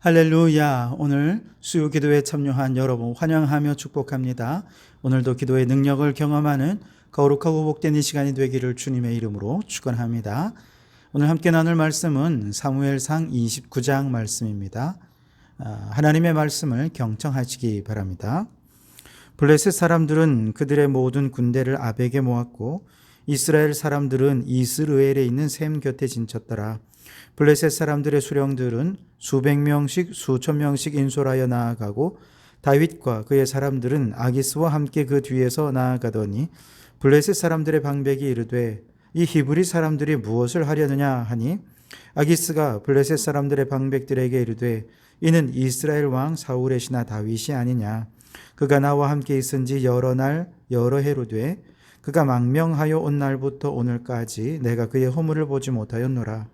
할렐루야. 오늘 수요 기도에 참여한 여러분 환영하며 축복합니다. 오늘도 기도의 능력을 경험하는 거룩하고 복된 이 시간이 되기를 주님의 이름으로 축원합니다. 오늘 함께 나눌 말씀은 사무엘상 29장 말씀입니다. 하나님의 말씀을 경청하시기 바랍니다. 블레셋 사람들은 그들의 모든 군대를 아벡에 모았고 이스라엘 사람들은 이스르엘에 있는 셈 곁에 진쳤더라. 블레셋 사람들의 수령들은 수백 명씩 수천 명씩 인솔하여 나아가고 다윗과 그의 사람들은 아기스와 함께 그 뒤에서 나아가더니 블레셋 사람들의 방백이 이르되 이 히브리 사람들이 무엇을 하려느냐 하니 아기스가 블레셋 사람들의 방백들에게 이르되 이는 이스라엘 왕 사울의 신하 다윗이 아니냐. 그가 나와 함께 있은지 여러 날 여러 해로 돼 그가 망명하여 온 날부터 오늘까지 내가 그의 허물을 보지 못하였노라.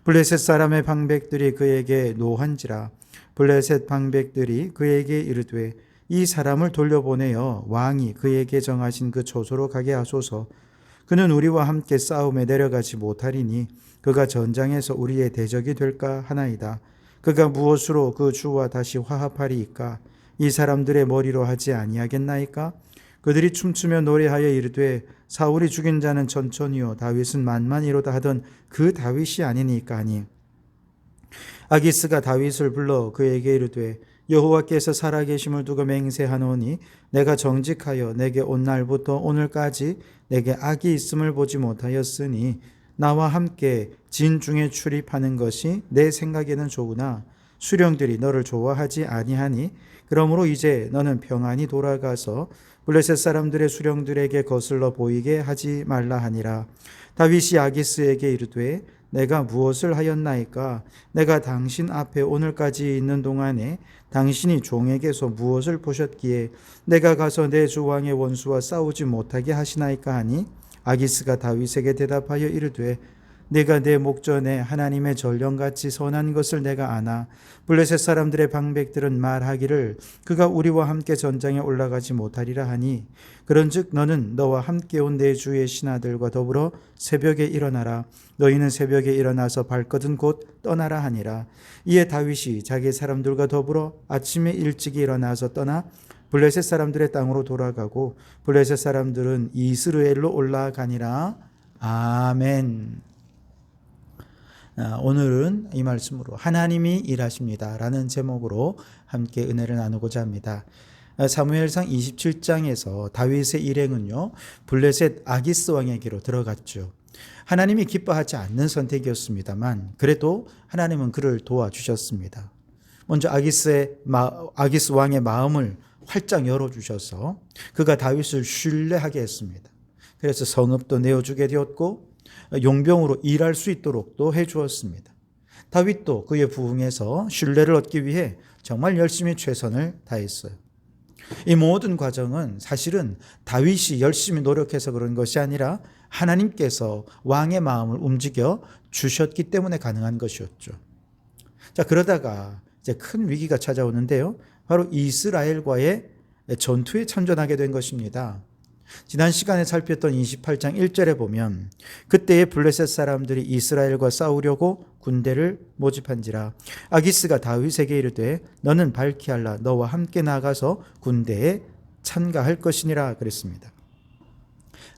블레셋 사람의 방백들이 그에게 노한지라. 블레셋 방백들이 그에게 이르되 이 사람을 돌려보내어 왕이 그에게 정하신 그 초소로 가게 하소서. 그는 우리와 함께 싸움에 내려가지 못하리니 그가 전장에서 우리의 대적이 될까 하나이다. 그가 무엇으로 그 주와 다시 화합하리이까? 이 사람들의 머리로 하지 아니하겠나이까? 그들이 춤추며 노래하여 이르되 사울이 죽인 자는 천천히요 다윗은 만만이로다 하던 그 다윗이 아니니까 하니 아기스가 다윗을 불러 그에게 이르되 여호와께서 살아계심을 두고 맹세하노니 내가 정직하여 내게 온 날부터 오늘까지 내게 악이 있음을 보지 못하였으니 나와 함께 진중에 출입하는 것이 내 생각에는 좋으나 수령들이 너를 좋아하지 아니하니 그러므로 이제 너는 평안히 돌아가서 블레셋 사람들의 수령들에게 거슬러 보이게 하지 말라 하니라. 다윗이 아기스에게 이르되 내가 무엇을 하였나이까? 내가 당신 앞에 오늘까지 있는 동안에 당신이 종에게서 무엇을 보셨기에 내가 가서 내 주 왕의 원수와 싸우지 못하게 하시나이까 하니 아기스가 다윗에게 대답하여 이르되 내가 내 목전에 하나님의 전령같이 선한 것을 내가 아나 블레셋 사람들의 방백들은 말하기를 그가 우리와 함께 전장에 올라가지 못하리라 하니 그런즉 너는 너와 함께 온 내 주의 신하들과 더불어 새벽에 일어나라. 너희는 새벽에 일어나서 발거든 곧 떠나라 하니라. 이에 다윗이 자기 사람들과 더불어 아침에 일찍 일어나서 떠나 블레셋 사람들의 땅으로 돌아가고 블레셋 사람들은 이스르엘로 올라가니라. 아멘. 오늘은 이 말씀으로 하나님이 일하십니다 라는 제목으로 함께 은혜를 나누고자 합니다. 사무엘상 27장에서 다윗의 일행은요 블레셋 아기스 왕에게로 들어갔죠. 하나님이 기뻐하지 않는 선택이었습니다만 그래도 하나님은 그를 도와주셨습니다. 먼저 아기스 왕의 마음을 활짝 열어주셔서 그가 다윗을 신뢰하게 했습니다. 그래서 성읍도 내어주게 되었고 용병으로 일할 수 있도록 또 해주었습니다. 다윗도 그에 부응해서 신뢰를 얻기 위해 정말 열심히 최선을 다했어요. 이 모든 과정은 사실은 다윗이 열심히 노력해서 그런 것이 아니라 하나님께서 왕의 마음을 움직여 주셨기 때문에 가능한 것이었죠. 자, 그러다가 이제 큰 위기가 찾아오는데요. 바로 이스라엘과의 전투에 참전하게 된 것입니다. 지난 시간에 살폈던 28장 1절에 보면 그때의 블레셋 사람들이 이스라엘과 싸우려고 군대를 모집한지라. 아기스가 다윗에게 이르되 너는 발키알라 너와 함께 나가서 군대에 참가할 것이니라 그랬습니다.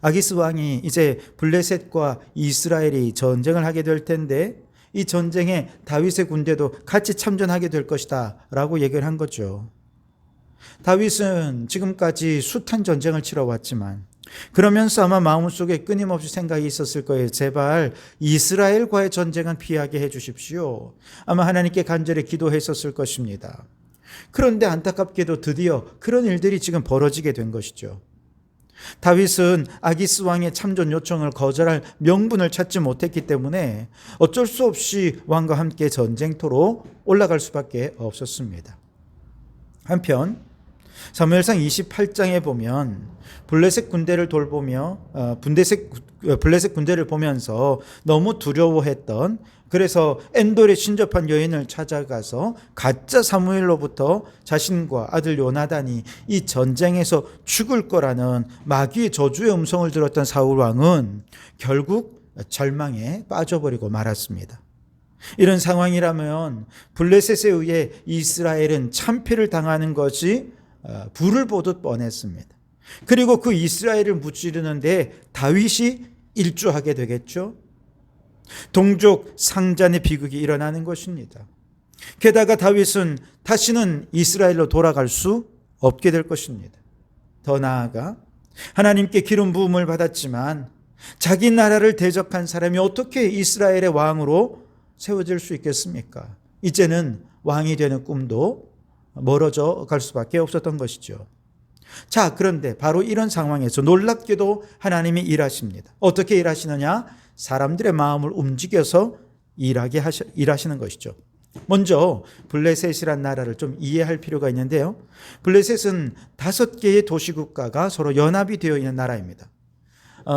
아기스 왕이 이제 블레셋과 이스라엘이 전쟁을 하게 될 텐데 이 전쟁에 다윗의 군대도 같이 참전하게 될 것이다 라고 얘기를 한 거죠. 다윗은 지금까지 숱한 전쟁을 치러왔지만 그러면서 아마 마음속에 끊임없이 생각이 있었을 거예요. 제발 이스라엘과의 전쟁은 피하게 해 주십시오. 아마 하나님께 간절히 기도했었을 것입니다. 그런데 안타깝게도 드디어 그런 일들이 지금 벌어지게 된 것이죠. 다윗은 아기스 왕의 참전 요청을 거절할 명분을 찾지 못했기 때문에 어쩔 수 없이 왕과 함께 전쟁터로 올라갈 수밖에 없었습니다. 한편 사무엘상 28장에 보면 블레셋 군대를 돌보며 블레셋 군대를 보면서 너무 두려워했던 그래서 엔돌에 신접한 여인을 찾아가서 가짜 사무엘로부터 자신과 아들 요나단이 이 전쟁에서 죽을 거라는 마귀의 저주의 음성을 들었던 사울 왕은 결국 절망에 빠져버리고 말았습니다. 이런 상황이라면 블레셋에 의해 이스라엘은 참패를 당하는 것이 불을 보듯 뻔했습니다. 그리고 그 이스라엘을 무찌르는데 다윗이 일조하게 되겠죠. 동족 상잔의 비극이 일어나는 것입니다. 게다가 다윗은 다시는 이스라엘로 돌아갈 수 없게 될 것입니다. 더 나아가 하나님께 기름 부음을 받았지만 자기 나라를 대적한 사람이 어떻게 이스라엘의 왕으로 세워질 수 있겠습니까? 이제는 왕이 되는 꿈도 멀어져 갈 수밖에 없었던 것이죠. 자, 그런데 바로 이런 상황에서 놀랍게도 하나님이 일하십니다. 어떻게 일하시느냐? 사람들의 마음을 움직여서 일하시는 것이죠. 먼저 블레셋이란 나라를 좀 이해할 필요가 있는데요. 블레셋은 5개의 도시국가가 서로 연합이 되어 있는 나라입니다.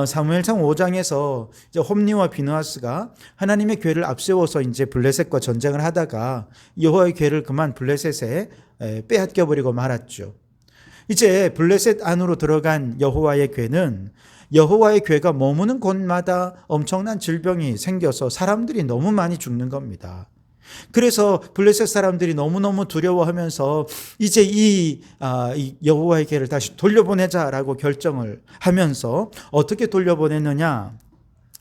사무엘상 5장에서 이제 홈리와 비느하스가 하나님의 궤를 앞세워서 이제 블레셋과 전쟁을 하다가 여호와의 궤를 그만 블레셋에 빼앗겨 버리고 말았죠. 이제 블레셋 안으로 들어간 여호와의 궤는 여호와의 궤가 머무는 곳마다 엄청난 질병이 생겨서 사람들이 너무 많이 죽는 겁니다. 그래서 블레셋 사람들이 너무너무 두려워하면서 이제 이 여호와의 궤를 다시 돌려보내자라고 결정을 하면서 어떻게 돌려보냈느냐?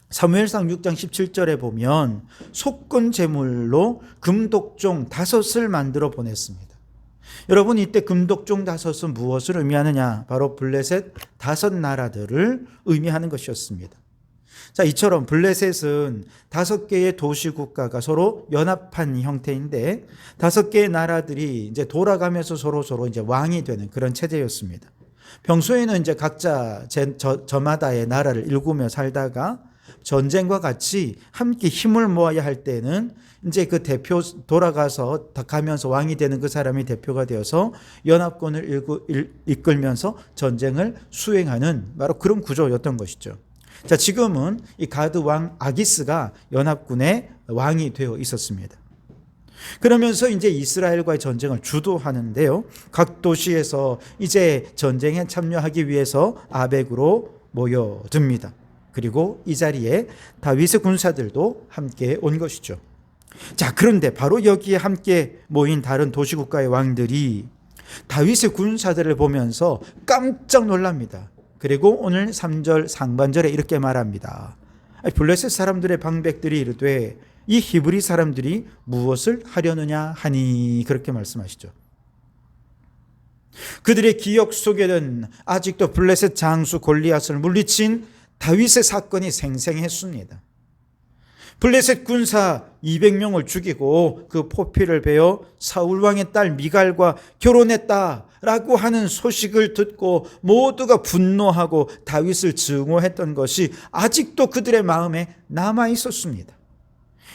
사무엘상 6장 17절에 보면 속건 제물로 금독종 5을 만들어 보냈습니다. 여러분, 이때 금독종 5은 무엇을 의미하느냐? 바로 블레셋 5 나라들을 의미하는 것이었습니다. 자, 이처럼 블레셋은 5개의 도시 국가가 서로 연합한 형태인데 5개의 나라들이 이제 돌아가면서 서로 이제 왕이 되는 그런 체제였습니다. 평소에는 이제 각자 저마다의 나라를 일구며 살다가 전쟁과 같이 함께 힘을 모아야 할 때는 이제 그 대표 돌아가서 가면서 왕이 되는 그 사람이 대표가 되어서 연합군을 이끌면서 전쟁을 수행하는 바로 그런 구조였던 것이죠. 자, 지금은 이 가드 왕 아기스가 연합군의 왕이 되어 있었습니다. 그러면서 이제 이스라엘과의 전쟁을 주도하는데요. 각 도시에서 이제 전쟁에 참여하기 위해서 아벡으로 모여듭니다. 그리고 이 자리에 다윗의 군사들도 함께 온 것이죠. 자, 그런데 바로 여기에 함께 모인 다른 도시국가의 왕들이 다윗의 군사들을 보면서 깜짝 놀랍니다. 그리고 오늘 3절 상반절에 이렇게 말합니다. 블레셋 사람들의 방백들이 이르되 이 히브리 사람들이 무엇을 하려느냐 하니, 그렇게 말씀하시죠. 그들의 기억 속에는 아직도 블레셋 장수 골리앗을 물리친 다윗의 사건이 생생했습니다. 블레셋 군사 200명을 죽이고 그 포피를 베어 사울 왕의 딸 미갈과 결혼했다라고 하는 소식을 듣고 모두가 분노하고 다윗을 증오했던 것이 아직도 그들의 마음에 남아 있었습니다.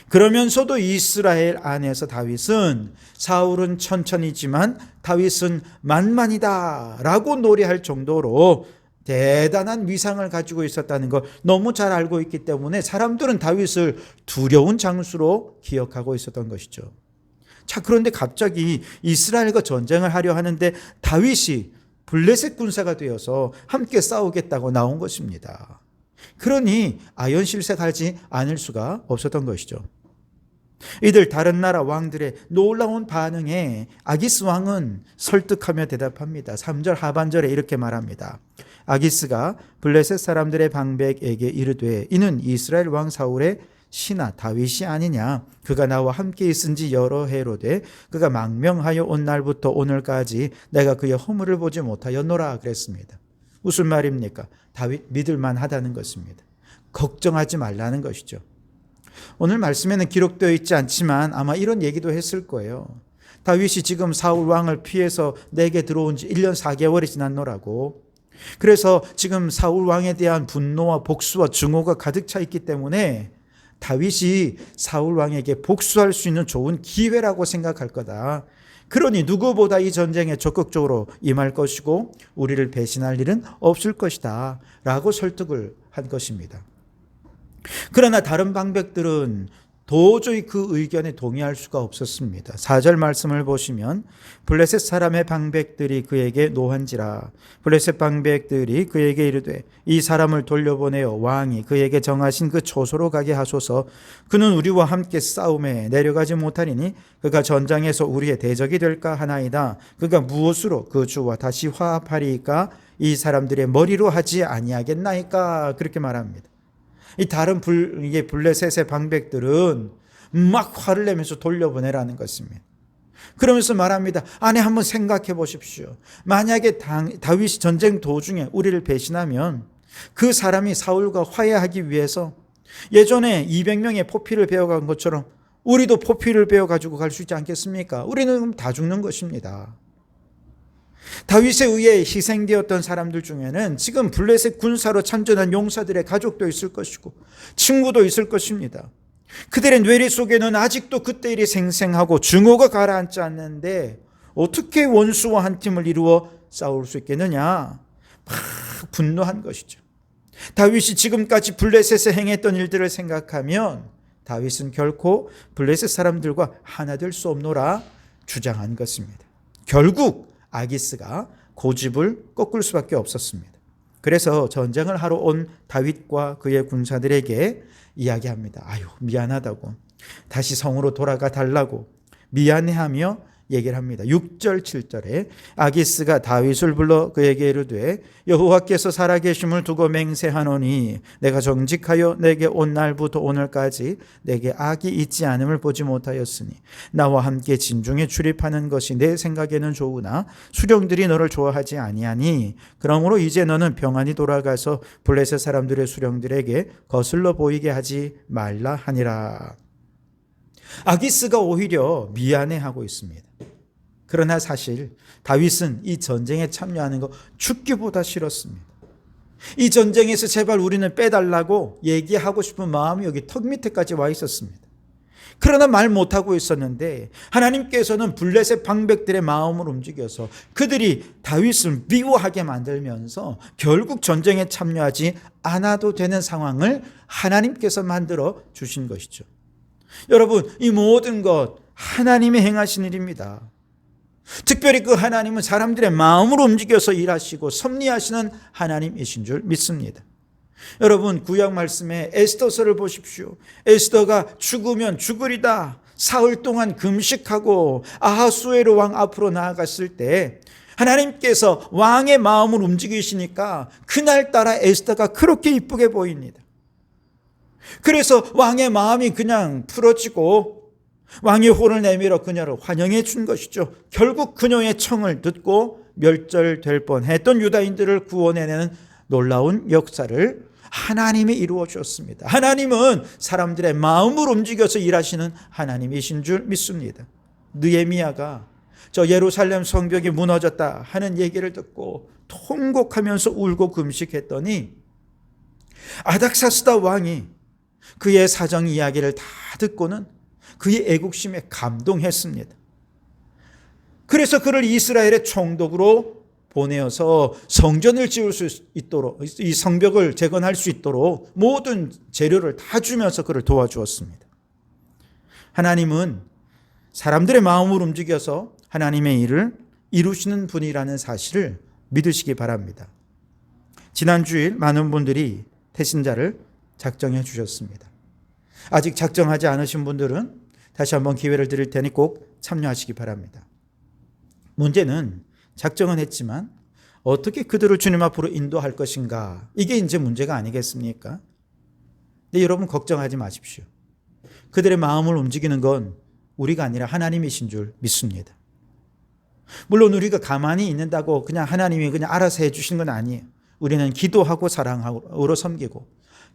그러면서도 이스라엘 안에서 다윗은 사울은 천천히지만 다윗은 만만이다라고 노래할 정도로 대단한 위상을 가지고 있었다는 걸 너무 잘 알고 있기 때문에 사람들은 다윗을 두려운 장수로 기억하고 있었던 것이죠. 자, 그런데 갑자기 이스라엘과 전쟁을 하려 하는데 다윗이 블레셋 군사가 되어서 함께 싸우겠다고 나온 것입니다. 그러니 아연실색하지 않을 수가 없었던 것이죠. 이들 다른 나라 왕들의 놀라운 반응에 아기스 왕은 설득하며 대답합니다. 3절 하반절에 이렇게 말합니다. 아기스가 블레셋 사람들의 방백에게 이르되 이는 이스라엘 왕 사울의 신하 다윗이 아니냐. 그가 나와 함께 있은 지 여러 해로되 그가 망명하여 온 날부터 오늘까지 내가 그의 허물을 보지 못하였노라 그랬습니다. 무슨 말입니까? 다윗 믿을만 하다는 것입니다. 걱정하지 말라는 것이죠. 오늘 말씀에는 기록되어 있지 않지만 아마 이런 얘기도 했을 거예요. 다윗이 지금 사울 왕을 피해서 내게 들어온 지 1년 4개월이 지났노라고. 그래서 지금 사울 왕에 대한 분노와 복수와 증오가 가득 차 있기 때문에 다윗이 사울 왕에게 복수할 수 있는 좋은 기회라고 생각할 거다. 그러니 누구보다 이 전쟁에 적극적으로 임할 것이고 우리를 배신할 일은 없을 것이다 라고 설득을 한 것입니다. 그러나 다른 방백들은 도저히 그 의견에 동의할 수가 없었습니다. 4절 말씀을 보시면 블레셋 사람의 방백들이 그에게 노한지라. 블레셋 방백들이 그에게 이르되 이 사람을 돌려보내어 왕이 그에게 정하신 그 초소로 가게 하소서. 그는 우리와 함께 싸움에 내려가지 못하리니 그가 전장에서 우리의 대적이 될까 하나이다. 그가 무엇으로 그 주와 다시 화합하리까? 이 사람들의 머리로 하지 아니하겠나이까? 그렇게 말합니다. 이 다른 이게 블레셋의 방백들은 막 화를 내면서 돌려보내라는 것입니다. 그러면서 말합니다. 아니, 한번 생각해 보십시오. 만약에 다윗이 전쟁 도중에 우리를 배신하면 그 사람이 사울과 화해하기 위해서 예전에 200명의 포피를 베어간 것처럼 우리도 포피를 베어가지고 갈 수 있지 않겠습니까? 우리는 다 죽는 것입니다. 다윗에 의해 희생되었던 사람들 중에는 지금 블레셋 군사로 참전한 용사들의 가족도 있을 것이고 친구도 있을 것입니다. 그들의 뇌리 속에는 아직도 그때 일이 생생하고 증오가 가라앉지 않는데 어떻게 원수와 한 팀을 이루어 싸울 수 있겠느냐? 막 분노한 것이죠. 다윗이 지금까지 블레셋에 행했던 일들을 생각하면 다윗은 결코 블레셋 사람들과 하나 될 수 없노라 주장한 것입니다. 결국 아기스가 고집을 꺾을 수밖에 없었습니다. 그래서 전쟁을 하러 온 다윗과 그의 군사들에게 이야기합니다. 아유, 미안하다고, 다시 성으로 돌아가 달라고 미안해하며 얘기를 합니다. 6절 7절에 아기스가 다윗을 불러 그에게 이르되 여호와께서 살아계심을 두고 맹세하노니 내가 정직하여 내게 온 날부터 오늘까지 내게 악이 있지 않음을 보지 못하였으니 나와 함께 진중에 출입하는 것이 내 생각에는 좋으나 수령들이 너를 좋아하지 아니하니 그러므로 이제 너는 평안히 돌아가서 블레셋 사람들의 수령들에게 거슬러 보이게 하지 말라 하니라. 아기스가 오히려 미안해하고 있습니다. 그러나 사실 다윗은 이 전쟁에 참여하는 거 죽기보다 싫었습니다. 이 전쟁에서 제발 우리는 빼달라고 얘기하고 싶은 마음이 여기 턱 밑에까지 와 있었습니다. 그러나 말 못하고 있었는데 하나님께서는 블레셋 방백들의 마음을 움직여서 그들이 다윗을 미워하게 만들면서 결국 전쟁에 참여하지 않아도 되는 상황을 하나님께서 만들어 주신 것이죠. 여러분, 이 모든 것 하나님이 행하신 일입니다. 특별히 그 하나님은 사람들의 마음을 움직여서 일하시고 섭리하시는 하나님이신 줄 믿습니다. 여러분, 구약 말씀에 에스더서를 보십시오. 에스더가 죽으면 죽으리다 사흘 동안 금식하고 아하수에로 왕 앞으로 나아갔을 때 하나님께서 왕의 마음을 움직이시니까 그날따라 에스더가 그렇게 이쁘게 보입니다. 그래서 왕의 마음이 그냥 풀어지고 왕이 혼을 내밀어 그녀를 환영해 준 것이죠. 결국 그녀의 청을 듣고 멸절될 뻔했던 유다인들을 구원해내는 놀라운 역사를 하나님이 이루어 주었습니다. 하나님은 사람들의 마음을 움직여서 일하시는 하나님이신 줄 믿습니다. 느헤미야가 저 예루살렘 성벽이 무너졌다 하는 얘기를 듣고 통곡하면서 울고 금식했더니 아닥사스다 왕이 그의 사정 이야기를 다 듣고는 그의 애국심에 감동했습니다. 그래서 그를 이스라엘의 총독으로 보내어서 성전을 지을 수 있도록, 이 성벽을 재건할 수 있도록 모든 재료를 다 주면서 그를 도와주었습니다. 하나님은 사람들의 마음을 움직여서 하나님의 일을 이루시는 분이라는 사실을 믿으시기 바랍니다. 지난 주일 많은 분들이 태신자를 작정해 주셨습니다. 아직 작정하지 않으신 분들은 다시 한번 기회를 드릴 테니 꼭 참여하시기 바랍니다. 문제는 작정은 했지만 어떻게 그들을 주님 앞으로 인도할 것인가, 이게 이제 문제가 아니겠습니까? 근데 여러분 걱정하지 마십시오. 그들의 마음을 움직이는 건 우리가 아니라 하나님이신 줄 믿습니다. 물론 우리가 가만히 있는다고 그냥 하나님이 그냥 알아서 해주신 건 아니에요. 우리는 기도하고 사랑으로 섬기고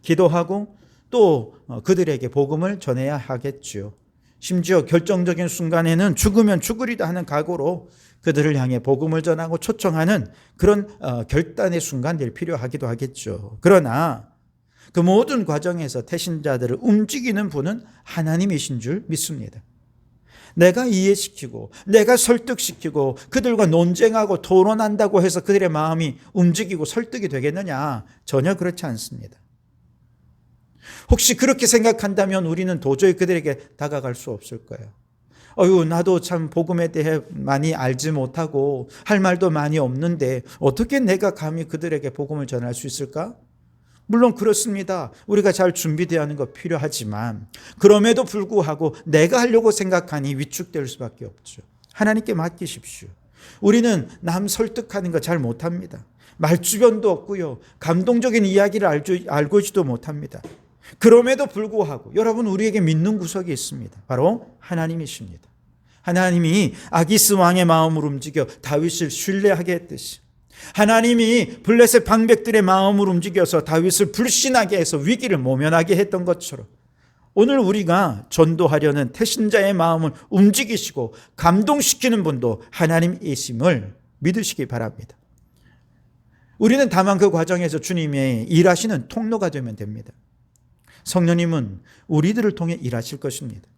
기도하고 또 그들에게 복음을 전해야 하겠죠. 심지어 결정적인 순간에는 죽으면 죽으리다 하는 각오로 그들을 향해 복음을 전하고 초청하는 그런 결단의 순간들이 필요하기도 하겠죠. 그러나 그 모든 과정에서 태신자들을 움직이는 분은 하나님이신 줄 믿습니다. 내가 이해시키고 내가 설득시키고 그들과 논쟁하고 토론한다고 해서 그들의 마음이 움직이고 설득이 되겠느냐? 전혀 그렇지 않습니다. 혹시 그렇게 생각한다면 우리는 도저히 그들에게 다가갈 수 없을 거예요. 나도 참 복음에 대해 많이 알지 못하고 할 말도 많이 없는데 어떻게 내가 감히 그들에게 복음을 전할 수 있을까? 물론 그렇습니다. 우리가 잘 준비되어 하는 것 필요하지만 그럼에도 불구하고 내가 하려고 생각하니 위축될 수밖에 없죠. 하나님께 맡기십시오. 우리는 남 설득하는 거 잘 못합니다. 말주변도 없고요. 감동적인 이야기를 알고 있지도 못합니다. 그럼에도 불구하고 여러분, 우리에게 믿는 구석이 있습니다. 바로 하나님이십니다. 하나님이 아기스 왕의 마음을 움직여 다윗을 신뢰하게 했듯이, 하나님이 블레셋 방백들의 마음을 움직여서 다윗을 불신하게 해서 위기를 모면하게 했던 것처럼 오늘 우리가 전도하려는 태신자의 마음을 움직이시고 감동시키는 분도 하나님이심을 믿으시기 바랍니다. 우리는 다만 그 과정에서 주님의 일하시는 통로가 되면 됩니다. 성령님은 우리들을 통해 일하실 것입니다.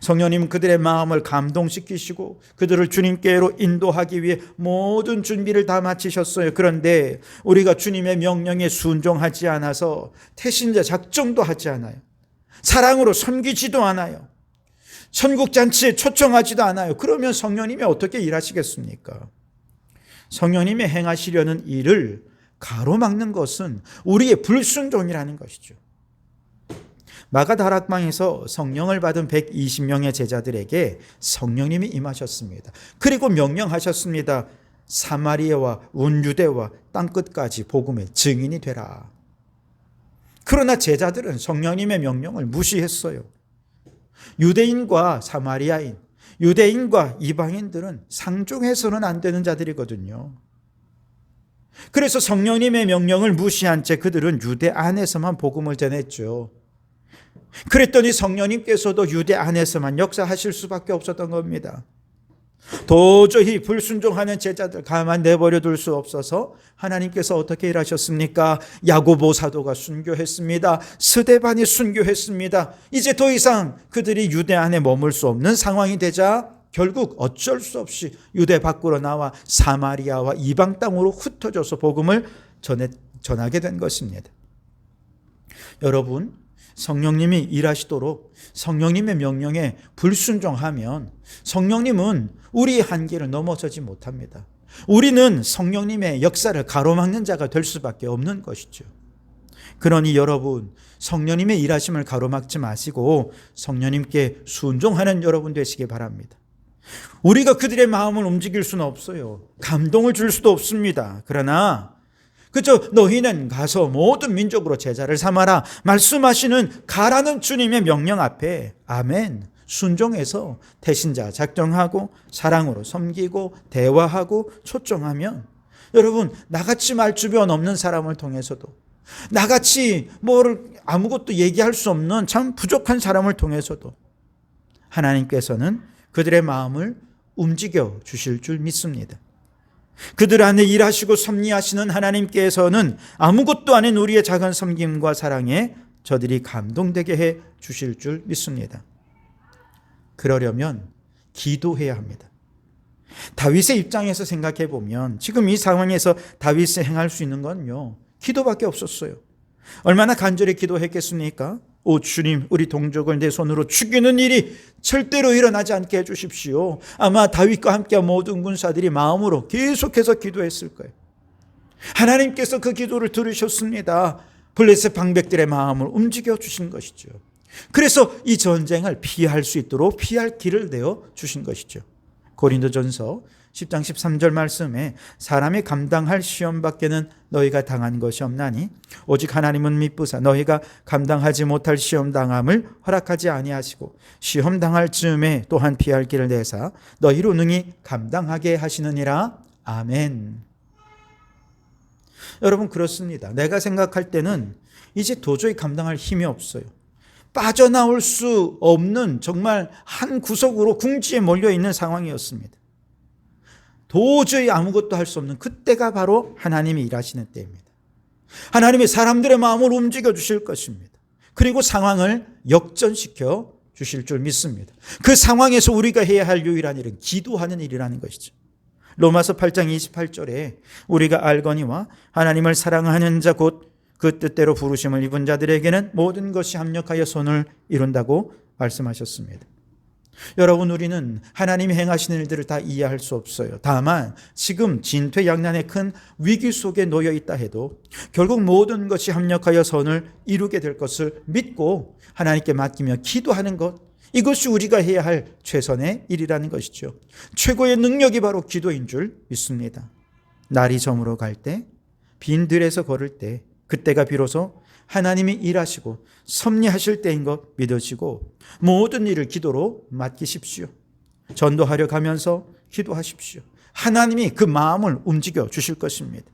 성령님은 그들의 마음을 감동시키시고 그들을 주님께로 인도하기 위해 모든 준비를 다 마치셨어요. 그런데 우리가 주님의 명령에 순종하지 않아서 태신자 작정도 하지 않아요. 사랑으로 섬기지도 않아요. 천국잔치에 초청하지도 않아요. 그러면 성령님이 어떻게 일하시겠습니까? 성령님이 행하시려는 일을 가로막는 것은 우리의 불순종이라는 것이죠. 마가 다락방에서 성령을 받은 120명의 제자들에게 성령님이 임하셨습니다. 그리고 명령하셨습니다. 사마리아와 온유대와 땅끝까지 복음의 증인이 되라. 그러나 제자들은 성령님의 명령을 무시했어요. 유대인과 사마리아인, 유대인과 이방인들은 상종해서는 안 되는 자들이거든요. 그래서 성령님의 명령을 무시한 채 그들은 유대 안에서만 복음을 전했죠. 그랬더니 성령님께서도 유대 안에서만 역사하실 수밖에 없었던 겁니다. 도저히 불순종하는 제자들 가만 내버려 둘 수 없어서 하나님께서 어떻게 일하셨습니까? 야고보 사도가 순교했습니다. 스데반이 순교했습니다. 이제 더 이상 그들이 유대 안에 머물 수 없는 상황이 되자 결국 어쩔 수 없이 유대 밖으로 나와 사마리아와 이방 땅으로 흩어져서 복음을 전하게 된 것입니다. 여러분, 성령님이 일하시도록 성령님의 명령에 불순종하면 성령님은 우리의 한계를 넘어서지 못합니다. 우리는 성령님의 역사를 가로막는 자가 될 수밖에 없는 것이죠. 그러니 여러분, 성령님의 일하심을 가로막지 마시고 성령님께 순종하는 여러분 되시기 바랍니다. 우리가 그들의 마음을 움직일 수는 없어요. 감동을 줄 수도 없습니다. 그러나 그저 너희는 가서 모든 민족으로 제자를 삼아라 말씀하시는 가라는 주님의 명령 앞에 아멘 순종해서 태신자 작정하고 사랑으로 섬기고 대화하고 초청하면 여러분, 나같이 말주변 없는 사람을 통해서도, 나같이 아무것도 얘기할 수 없는 참 부족한 사람을 통해서도 하나님께서는 그들의 마음을 움직여 주실 줄 믿습니다. 그들 안에 일하시고 섭리하시는 하나님께서는 아무것도 아닌 우리의 작은 섬김과 사랑에 저들이 감동되게 해 주실 줄 믿습니다. 그러려면 기도해야 합니다. 다윗의 입장에서 생각해 보면 지금 이 상황에서 다윗이 행할 수 있는 건요, 기도밖에 없었어요. 얼마나 간절히 기도했겠습니까? 오 주님, 우리 동족을 내 손으로 죽이는 일이 절대로 일어나지 않게 해주십시오. 아마 다윗과 함께한 모든 군사들이 마음으로 계속해서 기도했을 거예요. 하나님께서 그 기도를 들으셨습니다. 블레셋 방백들의 마음을 움직여 주신 것이죠. 그래서 이 전쟁을 피할 수 있도록 피할 길을 내어 주신 것이죠. 고린도전서 10장 13절 말씀에 사람이 감당할 시험 밖에는 너희가 당한 것이 없나니 오직 하나님은 미쁘사 너희가 감당하지 못할 시험 당함을 허락하지 아니하시고 시험 당할 즈음에 또한 피할 길을 내사 너희로 능히 감당하게 하시느니라. 아멘. 여러분, 그렇습니다. 내가 생각할 때는 이제 도저히 감당할 힘이 없어요. 빠져나올 수 없는 정말 한 구석으로 궁지에 몰려있는 상황이었습니다. 도저히 아무것도 할 수 없는 그때가 바로 하나님이 일하시는 때입니다. 하나님이 사람들의 마음을 움직여 주실 것입니다. 그리고 상황을 역전시켜 주실 줄 믿습니다. 그 상황에서 우리가 해야 할 유일한 일은 기도하는 일이라는 것이죠. 로마서 8장 28절에 우리가 알거니와 하나님을 사랑하는 자 곧 그 뜻대로 부르심을 입은 자들에게는 모든 것이 합력하여 선을 이룬다고 말씀하셨습니다. 여러분, 우리는 하나님이 행하시는 일들을 다 이해할 수 없어요. 다만 지금 진퇴양난의 큰 위기 속에 놓여 있다 해도 결국 모든 것이 합력하여 선을 이루게 될 것을 믿고 하나님께 맡기며 기도하는 것, 이것이 우리가 해야 할 최선의 일이라는 것이죠. 최고의 능력이 바로 기도인 줄 믿습니다. 날이 저물어 갈 때, 빈들에서 걸을 때, 그때가 비로소 하나님이 일하시고 섭리하실 때인 것 믿으시고 모든 일을 기도로 맡기십시오. 전도하려 가면서 기도하십시오. 하나님이 그 마음을 움직여 주실 것입니다.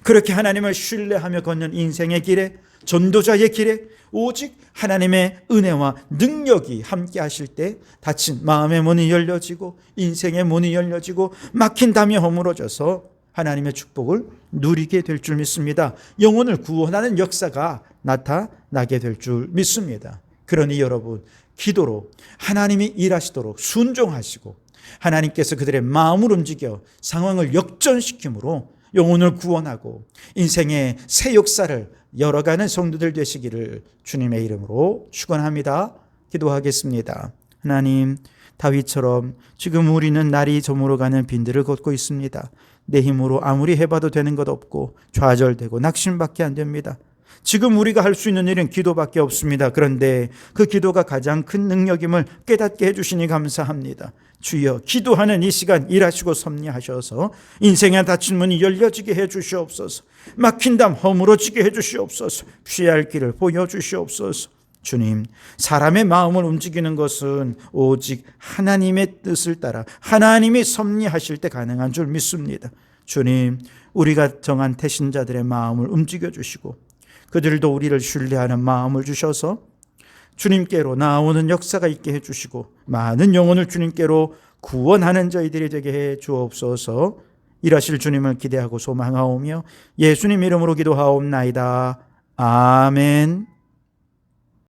그렇게 하나님을 신뢰하며 걷는 인생의 길에, 전도자의 길에 오직 하나님의 은혜와 능력이 함께 하실 때 닫힌 마음의 문이 열려지고 인생의 문이 열려지고 막힌 담이 허물어져서 하나님의 축복을 누리게 될 줄 믿습니다. 영혼을 구원하는 역사가 나타나게 될 줄 믿습니다. 그러니 여러분, 기도로 하나님이 일하시도록 순종하시고 하나님께서 그들의 마음을 움직여 상황을 역전시킴으로 영혼을 구원하고 인생의 새 역사를 열어가는 성도들 되시기를 주님의 이름으로 축원합니다. 기도하겠습니다. 하나님, 다윗처럼 지금 우리는 날이 저물어가는 빈들을 걷고 있습니다. 내 힘으로 아무리 해봐도 되는 것 없고 좌절되고 낙심밖에 안 됩니다. 지금 우리가 할 수 있는 일은 기도밖에 없습니다. 그런데 그 기도가 가장 큰 능력임을 깨닫게 해주시니 감사합니다. 주여, 기도하는 이 시간 일하시고 섭리하셔서 인생에 닫힌 문이 열려지게 해주시옵소서. 막힌 담 허물어지게 해주시옵소서. 피할 길을 보여주시옵소서. 주님, 사람의 마음을 움직이는 것은 오직 하나님의 뜻을 따라 하나님이 섭리하실 때 가능한 줄 믿습니다. 주님, 우리가 정한 태신자들의 마음을 움직여 주시고 그들도 우리를 신뢰하는 마음을 주셔서 주님께로 나오는 역사가 있게 해주시고 많은 영혼을 주님께로 구원하는 저희들이 되게 해 주옵소서. 일하실 주님을 기대하고 소망하오며 예수님 이름으로 기도하옵나이다. 아멘.